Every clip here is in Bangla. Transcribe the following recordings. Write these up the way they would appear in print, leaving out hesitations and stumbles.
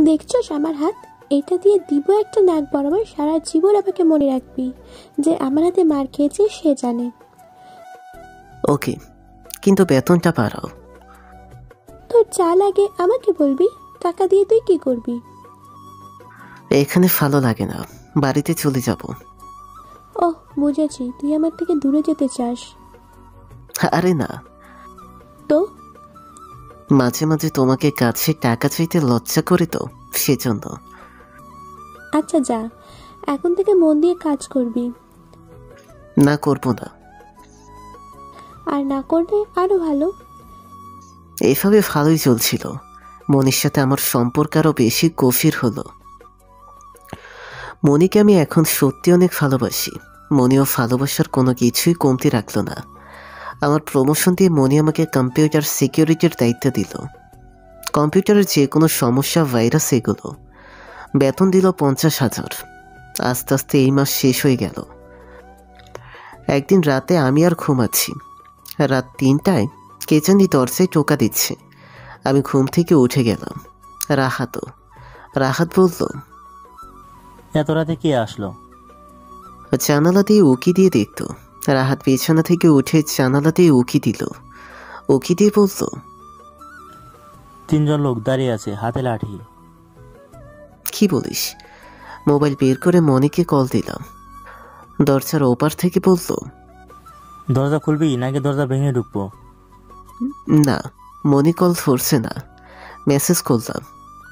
দেখছস আমার হাত? এটা দিয়ে দিব একটা নাক বরাবর, সারা জীবন আমাকে মনে রাখবি। যে আমার হাতে মার খেয়েছে সে জানে। ওকে, কিন্তু বেতনটা বাড়াও। তোর যা লাগে আমাকে বলবি, টাকা দিয়ে তুই কি করবি? এখানে ভালো লাগে না, বাড়িতে চলে যাব। ওহ, বুঝেছি, তুই আমার থেকে দূরে যেতে চাস। আরে না, তো মাঝে মাঝে তোমাকে কাছে টাকা চাইতে লজ্জা করে তো, সেজন্য। আচ্ছা যা, এখন থেকে মন দিয়ে কাজ করবি। না, করব না। আর না করলে আরো ভালো। এভাবে ভালোই চলছিল। মনির সাথে আমার সম্পর্ক আরো বেশি গভীর হলো। মনিকে আমি এখন সত্যি অনেক ভালোবাসি। মনিও ভালোবাসার কোনো কিছুই কমতি রাখলো না। আমার প্রমোশন দিয়ে মনি আমাকে কম্পিউটার সিকিউরিটির দায়িত্ব দিল। কম্পিউটারের যে কোনো সমস্যা, ভাইরাস, এগুলো। বেতন দিল 50,000। আস্তে আস্তে এই মাস শেষ হয়ে গেল। একদিন রাতে আমি আর ঘুমাচ্ছি। রাত 3টায় কে জানি দরজায় টোকা দিচ্ছে। আমি ঘুম থেকে উঠে গেলাম। রাহাত বলল, এত রাতে কে আসলো? জানালা দিয়ে উকি দিয়ে দেখত। রাহাত বিছানা থেকে উঠে জানালা দিয়ে উকি দিল। উকি দিয়ে বলল, 3জন লোক দাঁড়িয়ে আছে, হাতে লাঠি। কি বলিস? মোবাইল বের করে মনিকে কল দিলাম। দরজার ওপার থেকে বলল, দরজা খুলবি নাকি দরজা ভেঙে ঢুকবো? না, মনি কল ধরছে না। মেসেজ করলাম।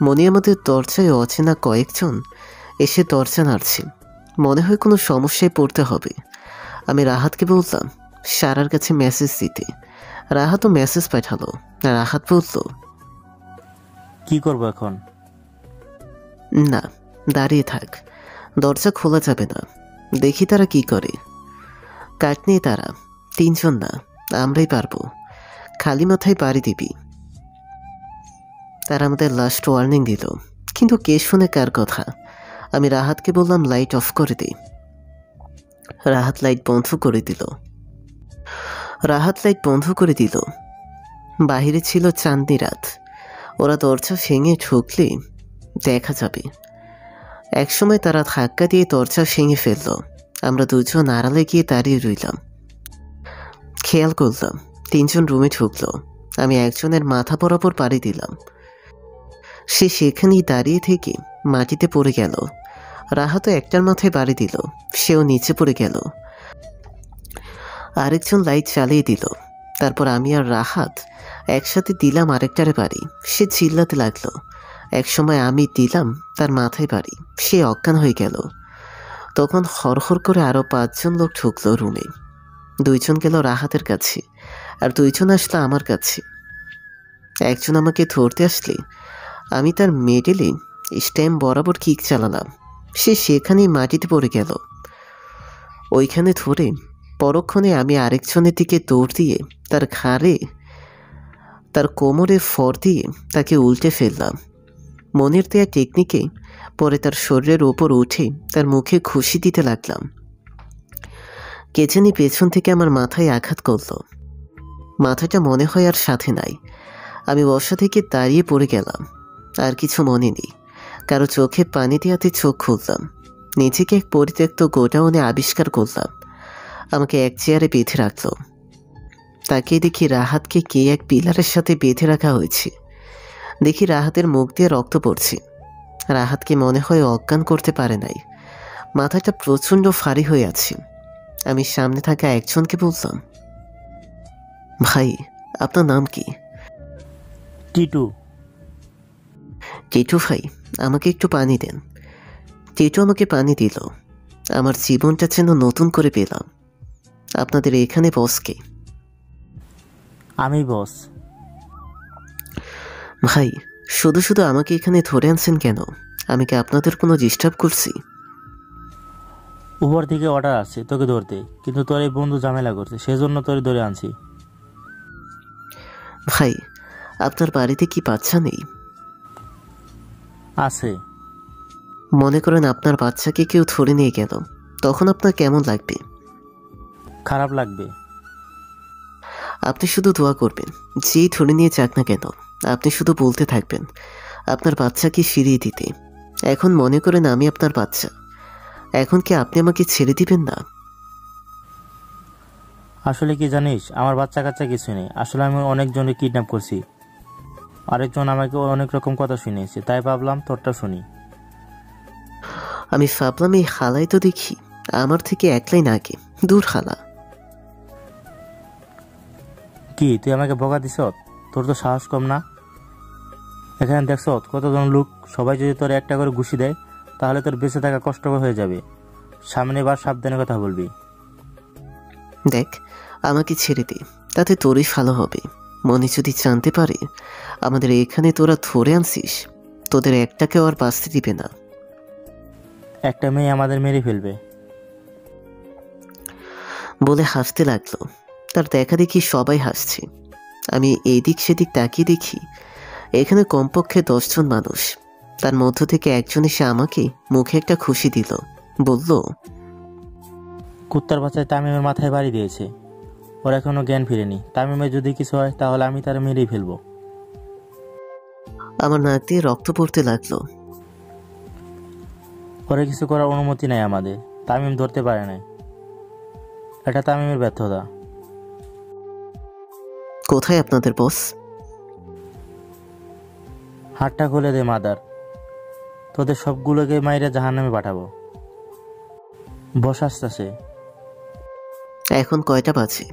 মনি আমাদের দরজায় অচেনা কয়েকজন এসে দরজা নাড়ছে। মনে হয় কোনো সমস্যায় পড়তে হবে। আমি রাহাতকে বললাম সারার কাছে মেসেজ দিতে। রাহাতও মেসেজ পাঠালো। রাহাত বলল, কি করবো এখন? না, দাঁড়িয়ে থাক, দরজা খোলা যাবে না, দেখি তারা কি করে। কাঠ নিয়ে তারা 3জন না, আমরাই পারবো। খালি মাথায় বাড়ি দিবি। তারা আমাদের লাস্ট ওয়ার্নিং দিল, কিন্তু কে শুনে কার কথা। আমি রাহাতকে বললাম লাইট অফ করে দিই। রাহাত লাইট বন্ধ করে দিল। বাহিরে ছিল চাঁদনি রাত। ওরা দরজা ভেঙে ঢুকলে দেখা যাবে। একসময় তারা ধাক্কা দিয়ে দরজা ভেঙে ফেলল। আমরা দুজন আড়ালে গিয়ে দাঁড়িয়ে রইলাম। খেয়াল করলাম 3জন রুমে ঢুকলো। আমি একজনের মাথা বরাবর পাড়ি দিলাম। সে সেখানেই দাঁড়িয়ে থেকে মাটিতে পড়ে গেল। রাহাতও একটার মাথায় বাড়ি দিল, সেও নিচে পড়ে গেল। আরেকজন লাইট চালিয়ে দিল। তারপর আমি আর রাহাত একসাথে দিলাম আরেকটারে বাড়ি। সে চিল্লাতে লাগলো। একসময় আমি দিলাম তার মাথায় বাড়ি, সে অজ্ঞান হয়ে গেল। তখন হরহর করে আরো 5জন লোক ঢুকলো রুমে। 2জন গেল রাহাতের কাছে, আর 2জন আসলো আমার কাছে। একজন আমাকে ধরতে আসলে আমি তার মেডেলে স্ট্যাম্প বরাবর কিক চালালাম। সে সেখানেই মাটিতে পড়ে গেল। ওইখানে ধরে পরক্ষণে আমি আরেকজনের দিকে দৌড় দিয়ে তার ঘাড়ে, তার কোমরে ফর দিয়ে তাকে উল্টে ফেললাম। মনের দেয়া টেকনিকে পরে তার শরীরের ওপর উঠে তার মুখে খুশি দিতে লাগলাম। কে জানি পেছন থেকে আমার মাথায় আঘাত করল। মাথাটা মনে হয় আর সাথে নাই। আমি বসা থেকে দাঁড়িয়ে পড়ে গেলাম। আর কিছু মনে নেই। কারো চোখে পানি দেওয়াতে চোখ খুললাম। নিজেকে এক পরিত্যক্ত গোডাউনে আবিষ্কার করলাম। আমাকে এক চেয়ারে বেঁধে রাখল। তাকে দেখি রাহাতকে কে এক পিলারের সাথে বেঁধে রাখা হয়েছে। দেখি রাহাতের মুখ দিয়ে রক্ত পড়ছে। রাহাতকে মনে হয় অজ্ঞান করতে পারে নাই। মাথাটা প্রচণ্ড ভারী হয়ে আছে। আমি সামনে থাকা একজনকে বললাম, ভাই, আপনার নাম কি? টিটু। টিটু ভাই, আমাকে একটু পানি দেন। টিটু আমাকে পানি দিল। আমার জীবনটা যেন নতুন করে পেলাম। আপনাদের এখানে বস কে? আমি বস। ভাই, শুধু শুধু আমাকে এখানে ধরে আনছেন কেন? আমি কি আপনাদের কোনো ডিস্টার্ব করছি? উপর থেকে অর্ডার আসছে তোকে ধরতে, কিন্তু তোর এই বন্ধু ঝামেলা করছে, সেজন্য তোরে ধরে আনছি। ভাই, আপনার বাড়িতে কি বাচ্চা নেই? আছে। মনে করেন আপনার বাচ্চাকে কেউ ধরে নিয়ে গেল, তখন আপনার কেমন লাগবে? খারাপ লাগবে। আপনি শুধু দোয়া করবেন, যেই ধরে নিয়ে যাক না কেন, আপনি শুধু বলতে থাকবেন আপনার বাচ্চাকে ফিরিয়ে দিতে। এখন মনে করেন আমি আপনার বাচ্চা, এখন কি আপনি আমাকে ছেড়ে দিবেন না? আসলে কি জানিস, আমার বাচ্চা কাচ্চা কিছু নেই। আসলে আমি অনেকজনকে কিডন্যাপ করছি। আরেকজন আমাকে অনেক রকম কথা শুনিয়েছে, তাই ভাবলাম তোরটা শুনি। আমি ভাবলাম এই হালাই তো দেখি আমার থেকে একলাই না আগে। দূর হালা। কি তুই আমাকে বকা দিস? তোর তো সাহস কম না। এখানে দেখছ কতজন লোক, সবাই যদি তোর একটা করে ঘুষি দেয় তাহলে তোর বেঁচে থাকা কষ্টকর হয়ে যাবে। সামনে বার সাবধানে কথা বলবি। দেখ, আমাকে ছেড়ে দে, তাতে তোরই ভালো হবে। মনে যদি জানতে পারে আমাদের এখানে তোরা ধরে আনছিস, তোদের একটাকেও আর বাঁচতে দিবে না। একটা মেয়ে আমাদের মেরে ফেলবে। বলে হাসতে লাগলো। তার দেখা দেখি সবাই হাসছে। আমি এইদিক সেদিক তাকিয়ে দেখি এখানে কমপক্ষে 10 জন মানুষ। তার মধ্য থেকে একজন এসে আমাকে মুখে একটা খুশি দিল, বলল, কুত্তার বাচ্চায় তামিমের মাথায় বাড়ি দিয়েছে। ওর এখনো জ্ঞান ফিরেনি। তামিমের যদি কিছু হয় তাহলে আমি তার মেরেই ফেলবো। আমার নাক দিয়ে রক্ত পড়তে লাগলো। ওরে কিছু করার অনুমতি নাই আমাদের। তামিম ধরতে পারে নাই, এটা তামিমের ব্যর্থতা। কোথায় আপনাদের বস? হাতটা খুলে দে মাদার, তোদের সবগুলোকে মাইরে জাহান্নামে পাঠাবো। বস আসতেছে। এখন কয়টা বাজে?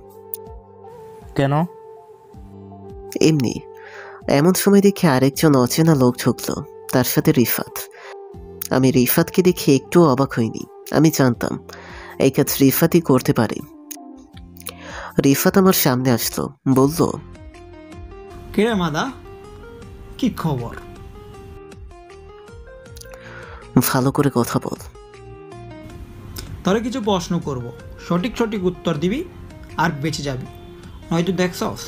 কেন? এমনি। এমন সময় দেখে আরেকজন অচেনা লোক ঢুকলো, তার সাথে রিফাত। আমি রিফাতকে দেখে একটু অবাক হইনি। আমি জানতাম এই কাজ রিফাতই করতে পারে। রিফাত আমার সামনে আসলো, বলল, কিরে মাদা, কি খবর? ভালো করে কথা বল। তোরে কিছু প্রশ্ন করব, সঠিক সঠিক উত্তর দিবি আর বেঁচে যাবি। নয়তো দেখছস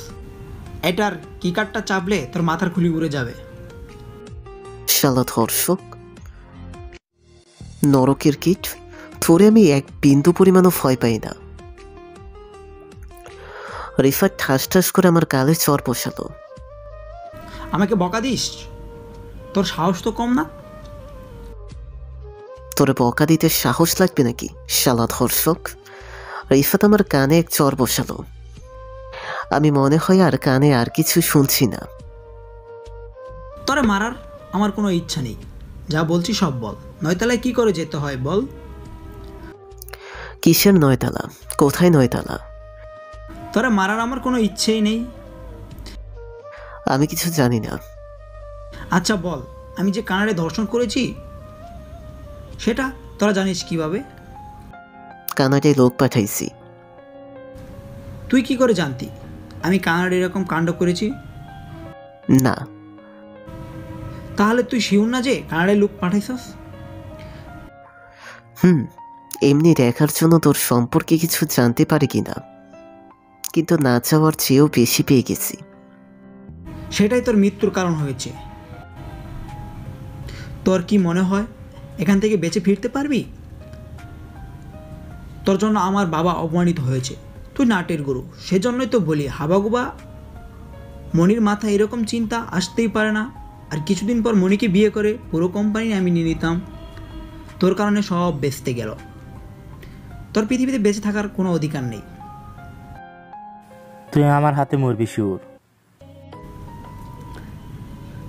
এটার কি কার্ডটা চাপলে তোর মাথার খুলি উড়ে যাবে। শালা ধর্ষক, নরকের কীট, তোরে আমি এক বিন্দু পরিমাণও ভয় পাই না। রিফাত ঠাস ঠাস করে আমার গালে চর বসালো। আমাকে বকা দিস? তোর সাহস তো কম না। তোরে বকা দিতে সাহস লাগবে নাকি শালা ধর্ষক? রিফাত আমার কানে এক চর বসালো। আমি মনে হয় আর কানে আর কিছু শুনছি না। তোরে মারার আমার কোনো ইচ্ছা নেই, যা বলছি সব বল। নয়তলায় কি করে যেতে হয় বল। কিসের নয়তালা? কোথায় নয়তালা? তোরে মারার আমার কোনো ইচ্ছেই নেই। আমি কিছু জানি না। আচ্ছা বল, আমি যে কানাডে ধর্ষণ করেছি সেটা তোরা জানিস কিভাবে? কানাডায় লোক পাঠাইছি। তুই কি করে জানতি আমি কানাডে এরকম কাণ্ড করেছি? না। তাহলে তুই শিওর না যে কানাডায় লোক পাঠাইছস? এমনি দেখার জন্য তোর সম্পর্কে কিছু জানতে পারি কিনা, কিন্তু না চাওয়ার চেয়েও বেশি পেয়ে গেছি। সেটাই তোর মৃত্যুর কারণ হয়েছে। তোর কি মনে হয় এখান থেকে বেঁচে ফিরতে পারবি? তোর জন্য আমার বাবা অপমানিত হয়েছে, তুই নাটের গুরু। সেজন্যই তো বলি হাবাগুবা মনির মাথায় এরকম চিন্তা আসতেই পারে না। আর কিছুদিন পর মনিকে বিয়ে করে পুরো কোম্পানি আমি নিয়ে নিতাম। তোর কারণে সব বেচতে গেল। তোর পৃথিবীতে বেঁচে থাকার কোনো অধিকার নেই। তুই আমার হাতে মরবি শিওর।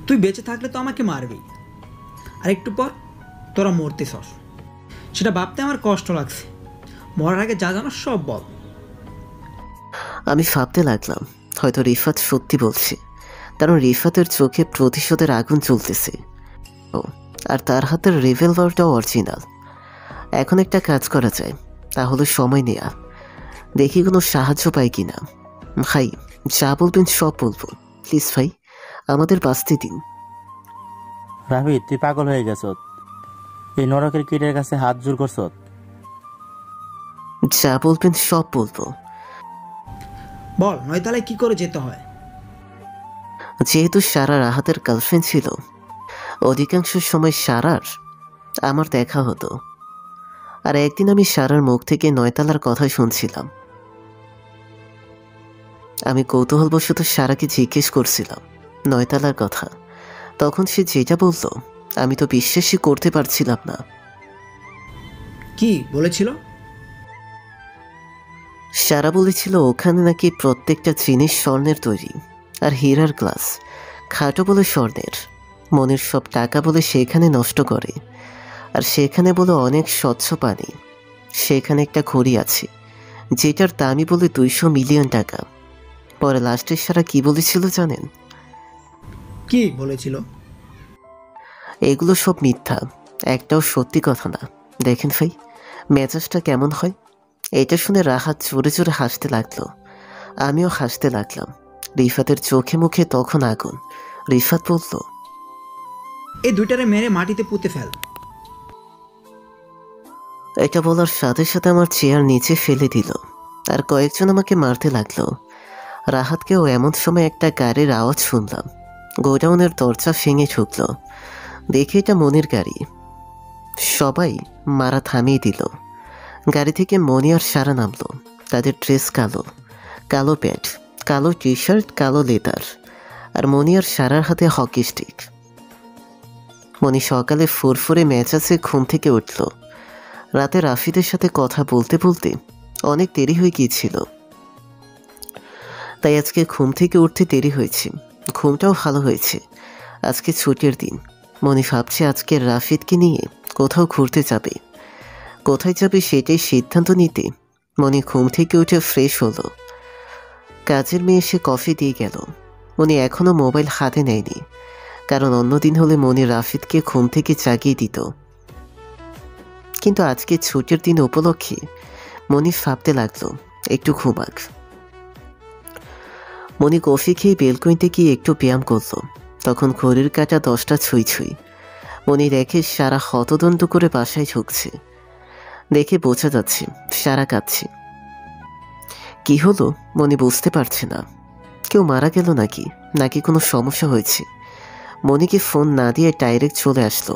তুই বেঁচে থাকলে তো আমাকে মারবি, আর একটু পর তোরা মরতেছস। সেটা ভাবতে আমার কষ্ট লাগছে। মরার আগে যা জানো সব বল। আমি ভাবতে লাগলাম হয়তো রিফাত সত্যি বলছে, কারণ রিফাতের চোখে প্রতিশোধের আগুন জ্বলতেছে। আর তার হাতের রিভলভারটাও অরিজিনাল। এখন একটা কাজ করা যায়, তাহলে সময় নেয়া, দেখি কোনো সাহায্য পাই কিনা। ভাই যা বলবেন সব বলবো, প্লিজ ভাই আমাদের বাঁচতে দিন। রাফি, তুই পাগল হয়ে গেছ? এই নরকের কীটের কাছে হাত জোর করছ? যা বলবেন সব বলবো। বল, নয়তলায় কি করে যেতে হয়? যেহেতু সারা রাহাতের গার্লফ্রেন্ড ছিল, অধিকাংশ সময় সারার আমার দেখা হতো। আর একদিন আমি সারার মুখ থেকে নয়তালার কথা শুনছিলাম। আমি কৌতূহলবশত সারাকে জিজ্ঞেস করছিলাম নয়তালার কথা। তখন সে যেটা বলল আমি তো বিশ্বাসই করতে পারছিলাম না। কি বলেছিল? সারা বলেছিল ওখানে নাকি প্রত্যেকটা জিনিস স্বর্ণের তৈরি, আর হীরার গ্লাস, খাটো বলে স্বর্ণের, মনের সব টাকা বলে সেখানে নষ্ট করে, আর সেখানে বলে অনেক স্বচ্ছ পানি। সেখানে একটা ঘড়ি আছে যেটার দামই বলে 200 মিলিয়ন টাকা। পরে লাস্টের সারা কি বলেছিল জানেন? কি বলেছিল? এগুলো সব মিথ্যা, একটাও সত্যি কথা না। দেখেন ভাই, মেজাজটা কেমন হয়। এটা শুনে রাহাত জোরে জোরে হাসতে লাগলো, আমিও হাসতে লাগলাম। রিফাতের চোখে মুখে তখন আগুন। রিফাত বলল, এই দুইটারে মেরে মাটিতে পুঁতে ফেল। এটা বলার সাথে সাথে আমার চেয়ার নিচে ফেলে দিল, আর কয়েকজন আমাকে মারতে লাগলো। রাহাতকেও এমন সময় একটা গাড়ির আওয়াজ শুনলাম। গোডাউনের দরজা ভেঙে ঢুকলো। দেখে এটা মনির গাড়ি। সবাই মারা থামিয়ে দিল। গাড়ি থেকে মনি আর সারা নামলো। তাদের ড্রেস কালো, কালো প্যান্ট, কালো টি শার্ট, কালো লেদার, আর মনি আর সারার হাতে হকি স্টিক। মনি সকালে ফুরফুরে মেজাজে ঘুম থেকে উঠল। রাতে রাফিদের সাথে কথা বলতে বলতে অনেক দেরি হয়ে গিয়েছিল, তাই আজকে ঘুম থেকে উঠতে দেরি হয়েছে। ঘুমটাও ভালো হয়েছে, আজকে ছুটির দিন। মনি ভাবছে আজকে রাফিদকে নিয়ে কোথাও ঘুরতে যাবে। কোথায় যাবে সেটাই সিদ্ধান্ত নিতে মনি ঘুম থেকে উঠে ফ্রেশ হলো। কাজের মেয়ে এসে কফি দিয়ে গেল। মনি এখনও মোবাইল হাতে নেয়নি, কারণ অন্যদিন হলে মনি রাফিদকে ঘুম থেকে জাগিয়ে দিত। কিন্তু আজকে ছুটির দিন উপলক্ষে মনি ভাবতে লাগলো একটু ঘুমাক। মনি কফি খেয়ে বেলকনিতে গিয়ে একটু ব্যায়াম করলো। তখন ঘড়ির কাঁটা 10টা ছুঁই ছুঁই। মনি দেখে সারা হতদন্ত করে বাসায় ঝুঁকছে। দেখে বোঝা যাচ্ছে সারা কাঁদছে। কি হলো মনি বুঝতে পারছে না। কেউ মারা গেল নাকি, নাকি কোনো সমস্যা হয়েছে? মনিকে ফোন না দিয়ে ডাইরেক্ট চলে আসলো।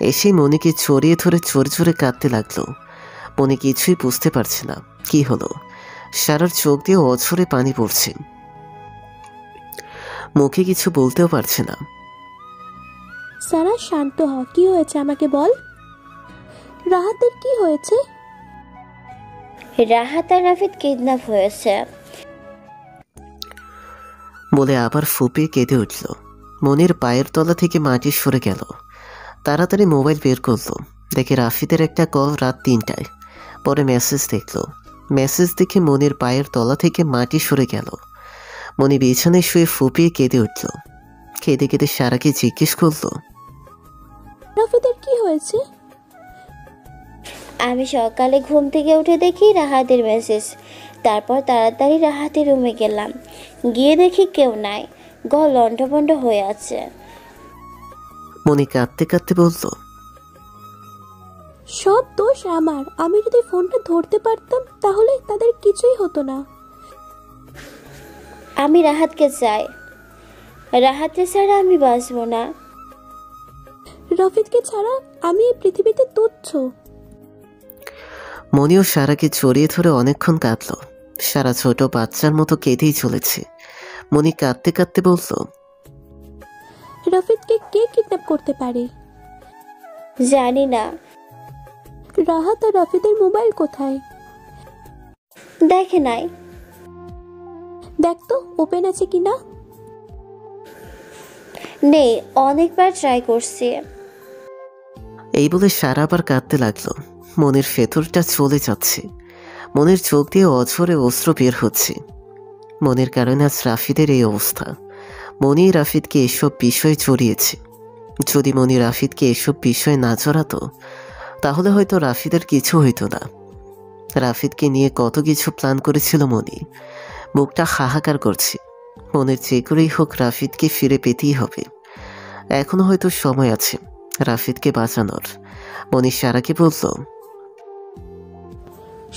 এসেই মনিকে চড়িয়ে ধরে জোরে জোরে কাঁদতে লাগলো। মনি কিছুই বুঝতে পারছে না কি হলো। সারার চোখ দিয়ে অঝরে পানি পড়ছে, মুখে কিছু বলতেও পারছে না। সারা শান্ত হ, কি হয়েছে আমাকে বল। রাহাতের কি হয়েছে? রাহাত আর রাফিদ কিডন্যাপ হয়েছে বলে আবার ফুপিয়ে কেঁদে উঠল। মনির পায়ের তলা থেকে মাটি সরে গেল। তাড়াতাড়ি মোবাইল বের করলো। দেখে রাফিদের একটা কল রাত 3টায়। পরে মেসেজ দেখলো। মেসেজ দেখে মনির পায়ের তলা থেকে মাটি সরে গেল। মনি বিছানায় শুয়ে ফুপিয়ে কেঁদে উঠল। কেঁদে কেঁদে সারাকে জিজ্ঞেস করলো, রাফিদের কি হয়েছে? আমি সকালে ঘুম থেকে উঠে দেখি রাহাতের মেসেজ। তারপর তাড়াতাড়ি রাহাতের রুমে গেলাম। গিয়ে দেখি কেউ নাই, ঘর লন্ডভন্ড হয়ে আছে। মনি কাঁদতে কাঁদতে বলল, সব দোষ আমার। আমি যদি ফোনটা ধরতে পারতাম তাহলে তাদের কিছুই হতো না। আমি রাহাতকে চাই, রাহাতকে ছাড়া আমি বাঁচব না। রাফিদকে ছাড়া আমি এই পৃথিবীতে তুচ্ছ। মনিও সারাকে জড়িয়ে ধরে অনেকক্ষণ কাঁদল। সারা ছোট বাচ্চার মতো কেঁদেই চলেছে। মনি কাঁদতে কাঁদতে বলল, রাফিদকে কে কিডন্যাপ করতে পারে? জানি না। রাহাত আর রাফিদের মোবাইল কোথায়? দেখে নাই। দেখ তো ওপেন আছে কিনা। নেই, অনেকবার ট্রাই করছি। এই বলে সারা আবার কাঁদতে লাগলো। মনের ভেতরটা চলে যাচ্ছে। মনের চোখ দিয়ে অঝরে অস্ত্র বের হচ্ছে। মনের কারণে আজ রাফিদের এই অবস্থা। মনি রাফিদকে এসব বিষয়ে জড়িয়েছে। যদি মনি রাফিদকে এসব বিষয়ে না জড়াতো তাহলে হয়তো রাফিদের কিছু হইতো না। রাফিদকে নিয়ে কত কিছু প্ল্যান করেছিল মনি। মুখটা হাহাকার করছে। মনের যে করেই হোক রাফিদকে ফিরে পেতেই হবে। এখনো হয়তো সময় আছে রাফিদকে বাঁচানোর। মনি সারাকে বলল,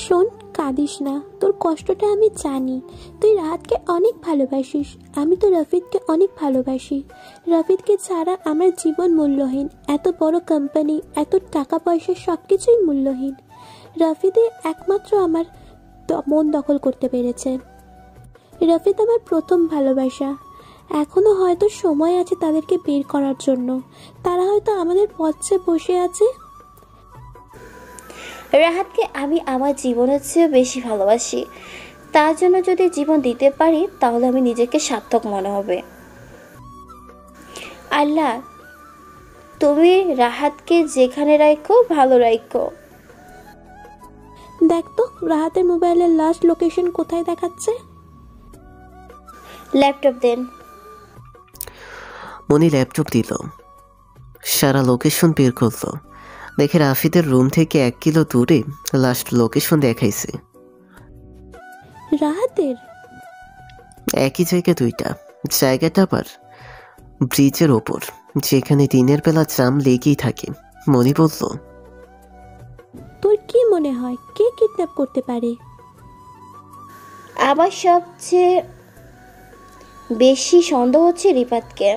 শোন, কাঁদিস না। তোর কষ্টটা আমি জানি। তুই রাহাতকে অনেক ভালোবাসিস। আমি তো রাফিদকে অনেক ভালোবাসি। রাফিদকে ছাড়া আমার জীবন মূল্যহীন। এত বড় কোম্পানি, এত টাকা পয়সা, সব কিছুই মূল্যহীন। রাফিদে একমাত্র আমার মন দখল করতে পেরেছে। রাফিদ আমার প্রথম ভালোবাসা। এখনো হয়তো সময় আছে তাদেরকে বের করার জন্য। তারা হয়তো আমাদের পথে বসে আছে। রাহাতকে আমি আমার জীবনের চেয়ে বেশি ভালোবাসি। তার জন্য যদি জীবন দিতে পারি তাহলে আমি নিজেকে সার্থক মনে হবে। আল্লাহ, তুমি রাহাতকে যেখানে রাখো ভালো রাখো। দেখ তো রাহাতের মোবাইলের লাস্ট লোকেশন কোথায় দেখাচ্ছে। ল্যাপটপ দেন। মনি ল্যাপটপ দিল। সারা লোকেশন বের করলো। দেখে রাফিদের রুম থেকে 1 কিলো দূরে লাস্ট লোকেশন দেখাইছে। রাহাতের একই জায়গা দুইটা। জায়গাটা আবার ব্রিজের ওপর, যেখানে দিনের বেলা জাম লেগেই থাকে। মনি বলল, তোর কি মনে হয় কে কিডন্যাপ করতে পারে? আমার সবচেয়ে বেশি সন্দেহ হচ্ছে রিফাতকে।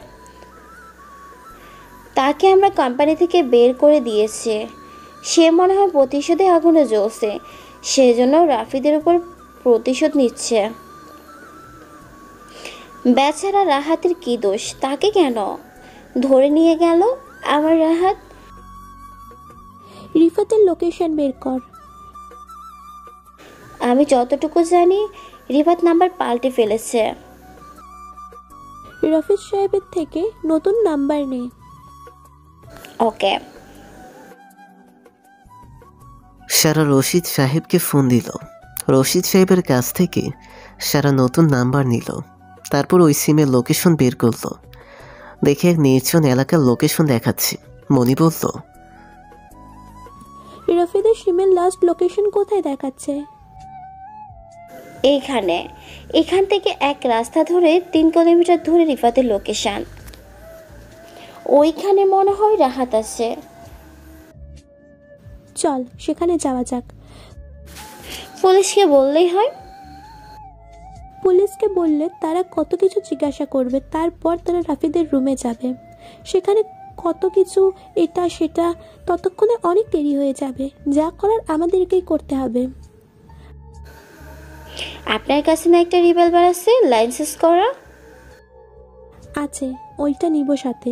তাকে আমরা কোম্পানি থেকে বের করে দিয়েছে। সে মনে হয় প্রতিশোধে আগুনে জ্বলছে, সেজন্য রাফিদের উপর প্রতিশোধ নিচ্ছে। বেচারা রাহাতের কি দোষ? তাকে কেন ধরে নিয়ে গেল আমার রাহাত? রিফাতের লোকেশন বের কর। আমি যতটুকু জানি রিফাত নাম্বার পাল্টে ফেলেছে। রফিক সাহেবের থেকে নতুন নাম্বার নে। ওকে। সারা রশিদ সাহেবকে ফোন দিল। রশিদ সাহেবের কাছ থেকে সারা নতুন নাম্বার নিল। তারপর ওই সিমের লোকেশন বের করলো। দেখে এক নির্জন এলাকার লোকেশন দেখাচ্ছে। মনি বলল, রফিদের সিমের লাস্ট লোকেশন কোথায় দেখাচ্ছে? এখান থেকে এক রাস্তা ধরে 3 কিলোমিটার দূরে রিফাতের লোকেশন। ওইখানে মনে হয় রাহাত আছে। চল সেখানে যাওয়া যাক। পুলিশকে বললেই হয়। পুলিশকে বললে তারা কত কিছু জিজ্ঞাসা করবে, তারপর তারা রাফিদের রুমে যাবে। সেখানে কত কিছু এটা সেটা, ততক্ষণে অনেক দেরি হয়ে যাবে। যা করার আমাদেরকেই করতে হবে। আপনার কাছে না একটা রিভলভার আছে লাইসেন্স করা? আছে, ওইটা নিব সাথে।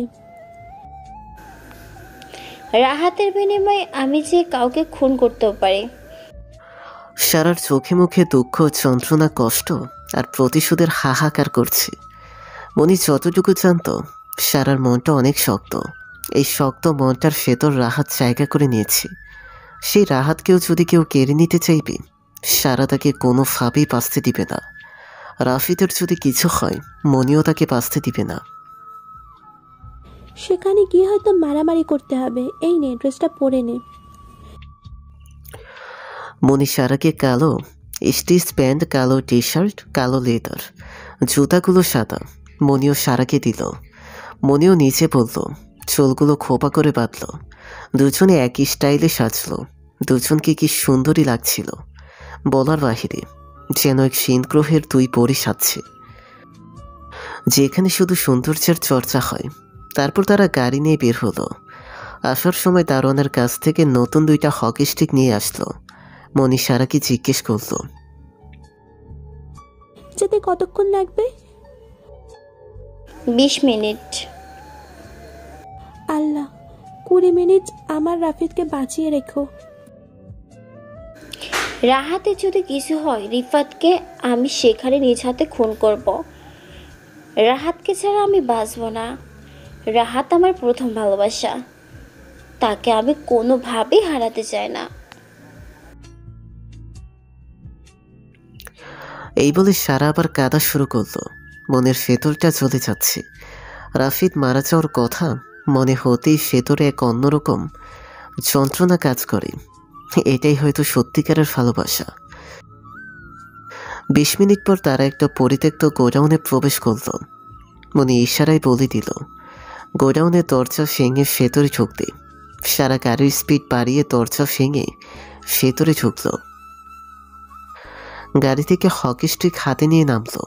রাহাতের বিনিময়ে আমি যে কাউকে খুন করতেও পারি। সারার চোখে মুখে দুঃখ, যন্ত্রণা, কষ্ট আর প্রতিশোধের হাহাকার করছে। মনি যতটুকু জানত, সারার মনটা অনেক শক্ত। এই শক্ত মনটার ভেতর রাহাত জায়গা করে নিয়েছে। সেই রাহাতকেও যদি কেউ কেড়ে নিতে চাইবে, সারা তাকে কোনোভাবেই বাঁচতে দিবে না। রাফিদের যদি কিছু হয়, মনিও তাকে বাঁচতে দিবে না। সেখানে গিয়ে হয়তো মারামারি করতে হবে। এই নে, ড্রেসটা পরে নে। মনি সারাকে কালো স্টিচ প্যান্ট, কালো টি শার্ট, কালো লেদার, জুতাগুলো সাদা মনিও সারাকে দিল। মনিও নিচে বলল, চুলগুলো খোপা করে বাঁধল। দুজনে একই স্টাইলে সাজলো। দুজনকে কি সুন্দরী লাগছিল বলার বাহিরে। যেন এক শীনগ্রহের 2 পরি সাজছে, যেখানে শুধু সৌন্দর্যের চর্চা হয়। তারপর তারা গাড়ি নিয়ে বের হলো। আসার সময় দারোয়ানের কাছ থেকে নতুন 2টা হকি স্টিক নিয়ে আসলো। মনি সারাকে জিজ্ঞেস করলো, যেতে কতক্ষণ লাগবে? 20 মিনিট। আল্লাহ, 20 মিনিট আমার রাফিদকে বাঁচিয়ে রেখো। রাহাতে যদি কিছু হয় রিফাতকে আমি সেখানে নিজ হাতে খুন করব। রাহাতকে ছাড়া আমি বাঁচব না। রাহাত আমার প্রথম ভালোবাসা, তাকে আমি কোনোভাবেই হারাতে চাই না। এই বলে সারা আবার কাঁদা শুরু করলো। মনের ভেতরটা চলে যাচ্ছে। রাফিদ মারা যাওয়ার কথা মনে হতেই ভেতরে এক অন্যরকম যন্ত্রণা কাজ করে। এটাই হয়তো সত্যিকারের ভালোবাসা। 20 মিনিট পর তারা একটা পরিত্যক্ত গোডাউনে প্রবেশ করল। মনে ইশারায় বলে দিল গোডাউনের দরজা ভেঙে ভেতরে ঢুকতে। সারা গাড়ির স্পিড বাড়িয়ে দরজা ভেঙে ভেতরে ঢুকল। গাড়ি থেকে হকি স্টিক হাতে নিয়ে নামলো।